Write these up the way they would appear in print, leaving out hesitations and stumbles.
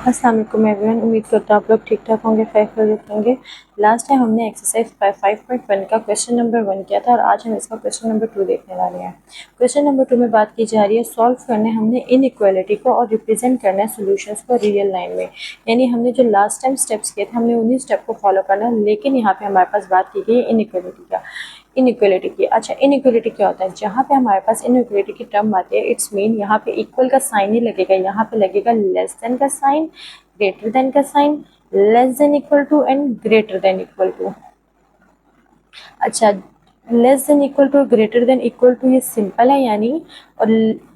अस्सलाम वालेकुम एवरीवन, उम्मीद करता हूँ आप लोग ठीक ठाक होंगे, खैरियत होंगे। लास्ट टाइम हमने एक्सरसाइज 5.1 का क्वेश्चन नंबर 1 किया था और आज हम इसका क्वेश्चन नंबर 2 देखने वाले हैं। क्वेश्चन नंबर 2 में बात की जा रही है सॉल्व करने हमने इनइक्वालिटी को और रिप्रेजेंट करना है सॉल्यूशंस को रियल लाइन में। यानी हमने जो लास्ट टाइम स्टेप्स किए थे हमने उन्हीं स्टेप को फॉलो करना है, लेकिन यहाँ पे हमारे पास बात की गई है इनइक्वालिटी की। अच्छा, इनइक्वालिटी क्या होता है? जहाँ पे हमारे पास इनइक्वालिटी की टर्म आती है, इट्स मीन यहाँ पे इक्वल का साइन ही लगेगा, यहाँ पे लगेगा लेस देन का साइन, ग्रेटर देन का sign, less than equal to and greater than equal to. अच्छा, less than equal to greater than equal to ये सिंपल है यानी, और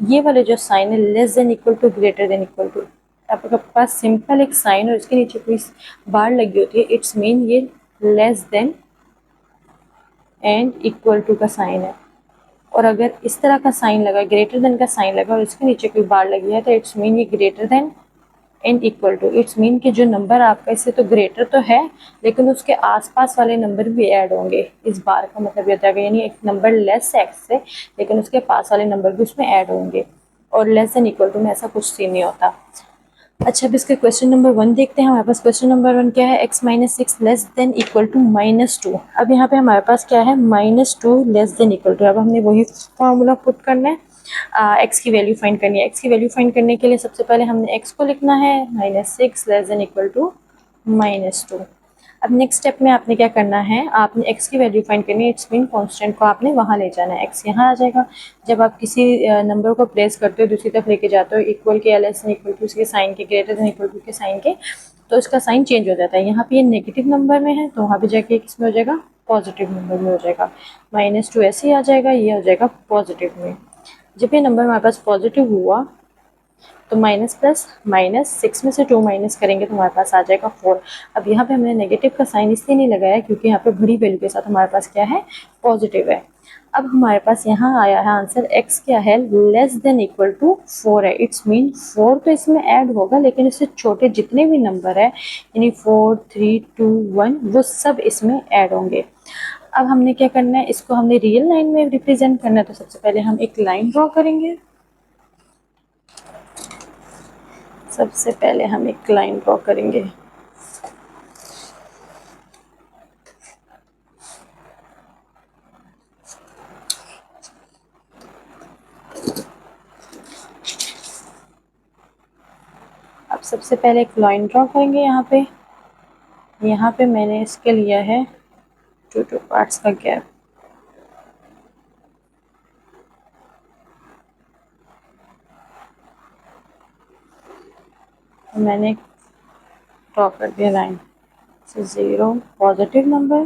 ये वाले जो साइन है less than equal to greater than equal to, आपके पास सिंपल एक साइन और इसके नीचे कोई बार लगी होती है, इट्स मीन ये less than and equal to का साइन है। और अगर इस तरह का साइन लगा, ग्रेटर देन का साइन लगा और इसके नीचे कोई बार लगी है, तो इट्स मीन ये greater than and equal to. It's mean कि जो नंबर आपका इससे तो ग्रेटर तो है, लेकिन उसके आसपास वाले नंबर भी ऐड होंगे। इस बार का मतलब ये होता है यानी एक नंबर लेस है एक्स से, लेकिन उसके पास वाले नंबर भी उसमें ऐड होंगे। और लेस देन इक्वल टू में ऐसा कुछ सीन नहीं होता। अच्छा, अब इसके क्वेश्चन नंबर 1 देखते हैं। हमारे पास क्वेश्चन नंबर 1 क्या है? x minus six less than equal to -2। अब यहाँ पे हमारे पास क्या है? -2 लेस देन इक्वल टू। अब हमने वही फार्मूला पुट करना है, x की वैल्यू फाइंड करनी है। x की वैल्यू फाइंड करने के लिए सबसे पहले हमने x को लिखना है -6 लेस देन इक्वल टू -2। अब नेक्स्ट स्टेप में आपने क्या करना है? आपने x की वैल्यू फाइंड करनी है, इट्स मीन कांस्टेंट को आपने वहाँ ले जाना है, x यहाँ आ जाएगा। जब आप किसी नंबर को प्लेस करते हो, दूसरी तरफ लेके जाते हो, इक्वल के या लेस देन इक्वल टू उसके साइन के, ग्रेटर देन इक्वल टू के साइन के, तो उसका साइन चेंज हो जाता है। यहाँ पे ये नेगेटिव नंबर में है तो वहाँ पे जाके किस में हो जाएगा? पॉजिटिव नंबर में हो जाएगा। -2 ऐसे ही आ जाएगा, ये हो जाएगा पॉजिटिव में। जब ये नंबर हमारे पास पॉजिटिव हुआ तो माइनस प्लस माइनस, 6 में से 2 माइनस करेंगे तो हमारे पास आ जाएगा 4। अब यहाँ पे हमने नेगेटिव का साइन इसलिए नहीं लगाया क्योंकि यहाँ पे बड़ी वैल्यू के साथ हमारे पास क्या है? पॉजिटिव है। अब हमारे पास यहाँ आया है आंसर, x क्या है? लेस देन इक्वल टू 4 है। इट्स मीन 4 तो इसमें ऐड होगा, लेकिन इससे छोटे जितने भी नंबर है यानी 4, 3, 2, 1 वो सब इसमें ऐड होंगे। अब हमने क्या करना है? इसको हमने रियल लाइन में रिप्रेजेंट करना है, तो सबसे पहले हम एक लाइन ड्रॉ करेंगे। सबसे पहले हम एक लाइन ड्रॉ करेंगे। अब सबसे पहले एक लाइन ड्रॉ करेंगे यहाँ पे मैंने इसके लिया है 2 पार्ट्स का गैप। मैंने ड्रॉ कर दिया लाइन से 0 पॉजिटिव नंबर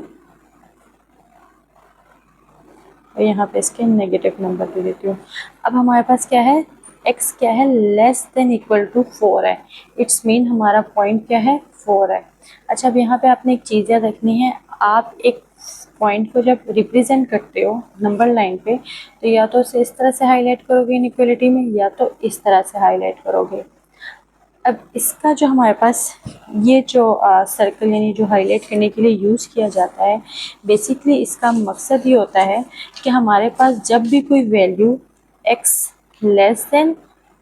और यहाँ पे इसके नेगेटिव नंबर दे देती हूँ। अब हमारे पास क्या है? x क्या है? लेस देन इक्वल टू 4 है। इट्स मीन हमारा पॉइंट क्या है? 4 है। अच्छा, अब यहाँ पे आपने एक चीज़ याद रखनी है, आप एक पॉइंट को जब रिप्रेजेंट करते हो नंबर लाइन पे, तो या तो उसे इस तरह से हाईलाइट करोगे इनइक्वालिटी में, या तो इस तरह से हाईलाइट करोगे। अब इसका जो हमारे पास ये जो सर्कल यानी जो हाईलाइट करने के लिए यूज़ किया जाता है, बेसिकली इसका मकसद ये होता है कि हमारे पास जब भी कोई वैल्यू x लेस देन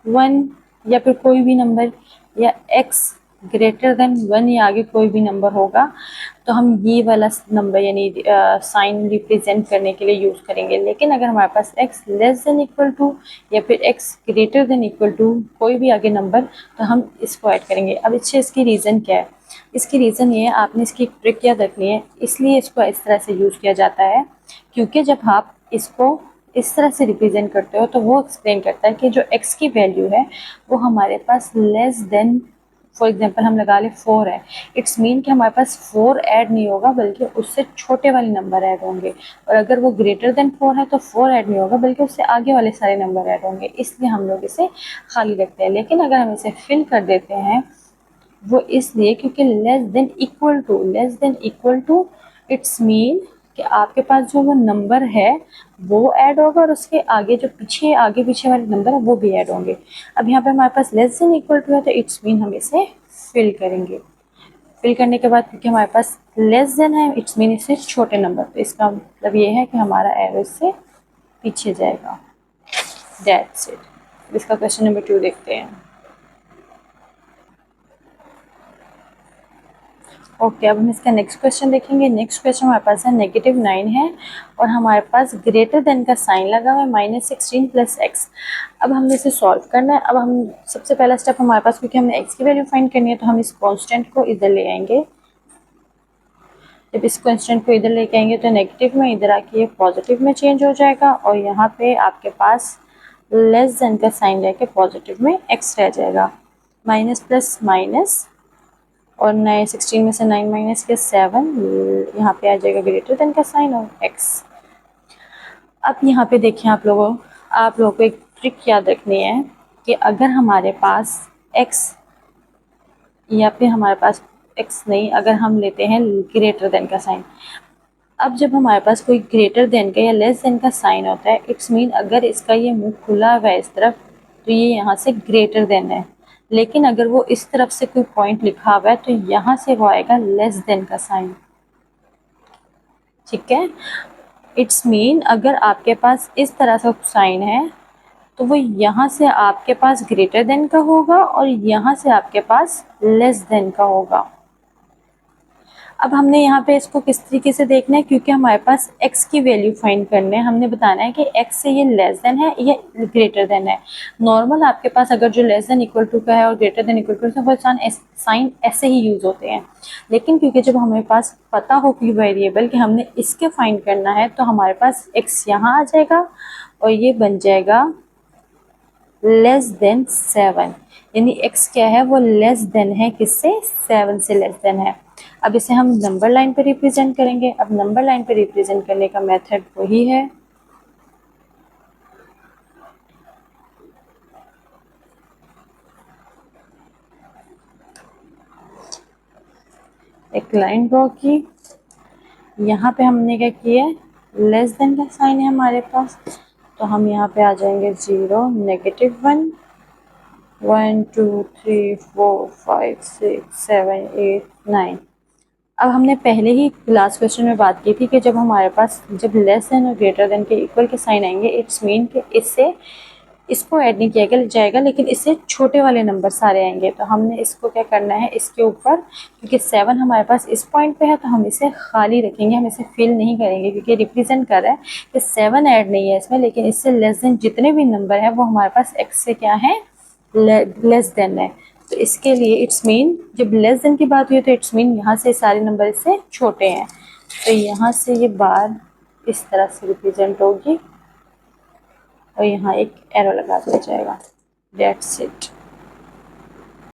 1 या फिर कोई भी नंबर, या x ग्रेटर देन 1 या आगे कोई भी नंबर होगा, तो हम ये वाला नंबर यानी साइन रिप्रेजेंट करने के लिए यूज़ करेंगे। लेकिन अगर हमारे पास x less than equal to या फिर x greater than equal to कोई भी आगे नंबर, तो हम इसको ऐड करेंगे। अब इसकी रीज़न क्या है? इसकी रीज़न ये है, आपने इसकी एक ट्रिक याद रखनी है, इसलिए इसको इस तरह से यूज़ किया जाता है क्योंकि जब आप इसको इस तरह से रिप्रेजेंट करते हो तो वो एक्सप्लेन करता है कि जो x की वैल्यू है वो हमारे पास लेस देन, फॉर एग्जांपल हम लगा ले 4 है, इट्स मीन कि हमारे पास 4 ऐड नहीं होगा बल्कि उससे छोटे वाले नंबर ऐड होंगे। और अगर वो ग्रेटर देन 4 है तो 4 ऐड नहीं होगा बल्कि उससे आगे वाले सारे नंबर ऐड होंगे, इसलिए हम लोग इसे खाली रखते हैं। लेकिन अगर हम इसे फिल कर देते हैं, वो इसलिए क्योंकि less than equal to it's mean कि आपके पास जो वो नंबर है वो ऐड होगा और उसके आगे जो आगे पीछे वाले नंबर है वो भी ऐड होंगे। अब यहाँ पे हमारे पास लेस देन इक्वल टू है तो इट्स मीन हम इसे फिल करेंगे। फिल करने के बाद क्योंकि हमारे पास लेस देन है, इट्स मीन इससे छोटे नंबर, तो इसका मतलब ये है कि हमारा एरो इससे पीछे जाएगा। That's it. इसका क्वेश्चन नंबर 2 देखते हैं। ओके, अब हम इसका नेक्स्ट क्वेश्चन देखेंगे। नेक्स्ट क्वेश्चन हमारे पास है -9 है और हमारे पास ग्रेटर देन का साइन लगा हुआ है -16 + x। अब हमने इसे सॉल्व करना है। अब हम सबसे पहला स्टेप हमारे पास, क्योंकि हमने x की वैल्यू फाइंड करनी है, तो हम इस कांस्टेंट को इधर ले आएंगे। जब इस कांस्टेंट को इधर लेके आएंगे तो नेगेटिव में इधर आके ये पॉजिटिव में चेंज हो जाएगा और यहाँ पे आपके पास लेस देन का साइन रह के पॉजिटिव में x रह जाएगा। माइनस प्लस माइनस और 16 में से 9 माइनस के 7, यहाँ पे आ जाएगा ग्रेटर देन का साइन और x। अब यहाँ पे देखिए आप लोगों को एक ट्रिक याद रखनी है कि अगर हमारे पास x या फिर हमारे पास x नहीं, अगर हम लेते हैं ग्रेटर देन का साइन। अब जब हमारे पास कोई ग्रेटर देन का या लेस देन का साइन होता है, इट्स मीन अगर इसका ये मुंह खुला हुआ है इस तरफ, तो ये यहाँ से ग्रेटर देन है। लेकिन अगर वो इस तरफ से कोई पॉइंट लिखा हुआ है तो यहाँ से वो आएगा लेस देन का साइन। ठीक है, इट्स मीन अगर आपके पास इस तरह का साइन है तो वो यहाँ से आपके पास ग्रेटर देन का होगा और यहाँ से आपके पास लेस देन का होगा। अब हमने यहाँ पे इसको किस तरीके से देखना है, क्योंकि हमारे पास x की वैल्यू फाइंड करने है। हमने बताना है कि x से ये लेस देन है या ग्रेटर देन है। नॉर्मल आपके पास अगर जो लेस देन इक्वल टू का है और ग्रेटर देन इक्वल टू का, वो साइन ऐसे ही यूज होते हैं। लेकिन क्योंकि जब हमारे पास पता हो कि वेरिएबल कि हमने इसके फाइंड करना है, तो हमारे पास x यहाँ आ जाएगा और ये बन जाएगा लेस देन 7। यानी x क्या है, वो लेस देन है किससे, 7 से लेस देन है। अब इसे हम नंबर लाइन पे रिप्रेजेंट करेंगे। अब नंबर लाइन पे रिप्रेजेंट करने का मेथड वही है, एक लाइन ड्रॉ की। यहाँ पे हमने क्या किया है, लेस देन का साइन है हमारे पास, तो हम यहाँ पे आ जाएंगे 0, -1, 1 2 3 4 5 6 7 8 9। अब हमने पहले ही लास्ट क्वेश्चन में बात की थी कि जब हमारे पास जब लेस देन और ग्रेटर देन के इक्वल के साइन आएंगे, इट्स मीन कि इससे इसको ऐड नहीं किया जाएगा, लेकिन इससे छोटे वाले नंबर सारे आएंगे। तो हमने इसको क्या करना है, इसके ऊपर, क्योंकि 7 हमारे पास इस पॉइंट पे है तो हम इसे खाली रखेंगे, हम इसे फिल नहीं करेंगे, क्योंकि रिप्रेजेंट कर रहा है कि 7 ऐड नहीं है इसमें, लेकिन इससे लेस देन जितने भी नंबर है वो हमारे पास x से क्या है, लेस देन है। तो इसके लिए इट्स मीन जब लेस देन की बात हुई तो इट्स मीन यहाँ से सारे नंबर इससे छोटे हैं, तो यहाँ से ये बार इस तरह से रिप्रेजेंट होगी और यहाँ एक एरो लगा दिया जाएगा। That's it.